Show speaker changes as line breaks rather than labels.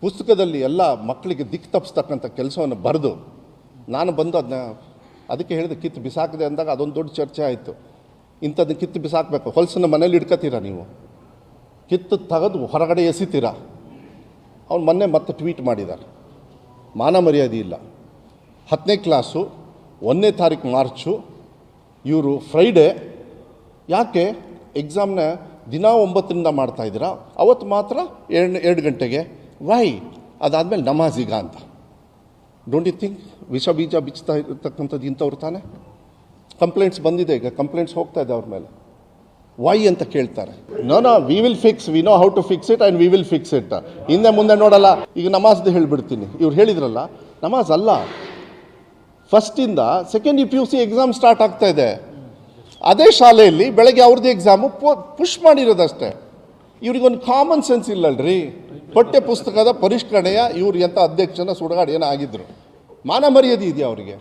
ಪುಸ್ತಕದಲ್ಲಿ ಎಲ್ಲ ಮಕ್ಕಳಿಗೆ ದಿಕ್ಕು ತಪ್ಪಿಸ್ತಕ್ಕಂಥ ಕೆಲಸವನ್ನು ಬರೆದು ನಾನು ಬಂದು ಅದಕ್ಕೆ ಹೇಳಿದೆ ಕಿತ್ತು ಬಿಸಾಕಿದೆ ಅಂದಾಗ ಅದೊಂದು ದೊಡ್ಡ ಚರ್ಚೆ ಆಯಿತು. ಇಂಥದ್ದನ್ನು ಕಿತ್ತು ಬಿಸಾಕಬೇಕು, ಹೊಲಸನ್ನು ಮನೇಲಿ ಇಟ್ಕೋತೀರಾ ನೀವು, ಕಿತ್ತು ತೆಗೆದು ಹೊರಗಡೆ ಎಸಿತೀರಾ. ಅವ್ನು ಮೊನ್ನೆ ಮತ್ತೆ ಟ್ವೀಟ್ ಮಾಡಿದ್ದಾರೆ, ಮಾನ ಮರ್ಯಾದೆ ಇಲ್ಲ. 10ನೇ ಕ್ಲಾಸು 1ನೇ ತಾರೀಕು ಮಾರ್ಚು, ಇವರು ಫ್ರೈಡೇ ಯಾಕೆ ಎಕ್ಸಾಮ್ನ ದಿನ 9ರಿಂದ ಮಾಡ್ತಾಯಿದ್ದೀರಾ, ಅವತ್ತು ಮಾತ್ರ 2 ಗಂಟೆಗೆ, ವೈ? ಅದಾದಮೇಲೆ ನಮಾಜಿಗ ಅಂತ. ಡೋಂಟ್ ಯು ಥಿಂಕ್ ವಿಷ ಬೀಜ ಬಿಚ್ಚುತ್ತಾ ಇರ್ತಕ್ಕಂಥದ್ದು ಇಂಥವ್ರು ತಾನೆ? ಕಂಪ್ಲೇಂಟ್ಸ್ ಬಂದಿದೆ, ಈಗ ಕಂಪ್ಲೇಂಟ್ಸ್ ಹೋಗ್ತಾ ಇದೆ ಅವ್ರ ಮೇಲೆ. ವೈ ಅಂತ ಕೇಳ್ತಾರೆ. No we will fix, we know how to fix it and we will fix it. ಹಿಂದೆ ಮುಂದೆ ನೋಡಲ್ಲ. ಈಗ ನಮಾಜ್ದು ಹೇಳಿಬಿಡ್ತೀನಿ. ಇವ್ರು ಹೇಳಿದ್ರಲ್ಲ, ನಮಾಜ್ ಅಲ್ಲ, ಫಸ್ಟಿಂದ ಸೆಕೆಂಡ್ PUC ಎಕ್ಸಾಮ್ ಸ್ಟಾರ್ಟ್ ಆಗ್ತಾ ಇದೆ. ಅದೇ ಶಾಲೆಯಲ್ಲಿ ಬೆಳಗ್ಗೆ ಅವ್ರದ್ದು ಎಕ್ಸಾಮು ಪುಷ್ ಮಾಡಿರೋದಷ್ಟೇ. ಇವ್ರಿಗೊಂದು ಕಾಮನ್ ಸೆನ್ಸ್ ಇಲ್ಲಲ್ರಿ. ಪಠ್ಯ ಪುಸ್ತಕದ ಪರಿಷ್ಕರಣೆಯ ಇವ್ರು ಎಂಥ ಅಧ್ಯಕ್ಷನ ಸುಡಗಾಡು ಏನೋ ಆಗಿದ್ರು, ಮಾನ ಮರ್ಯಾದೆ ಇದೆಯಾ ಅವರಿಗೆ?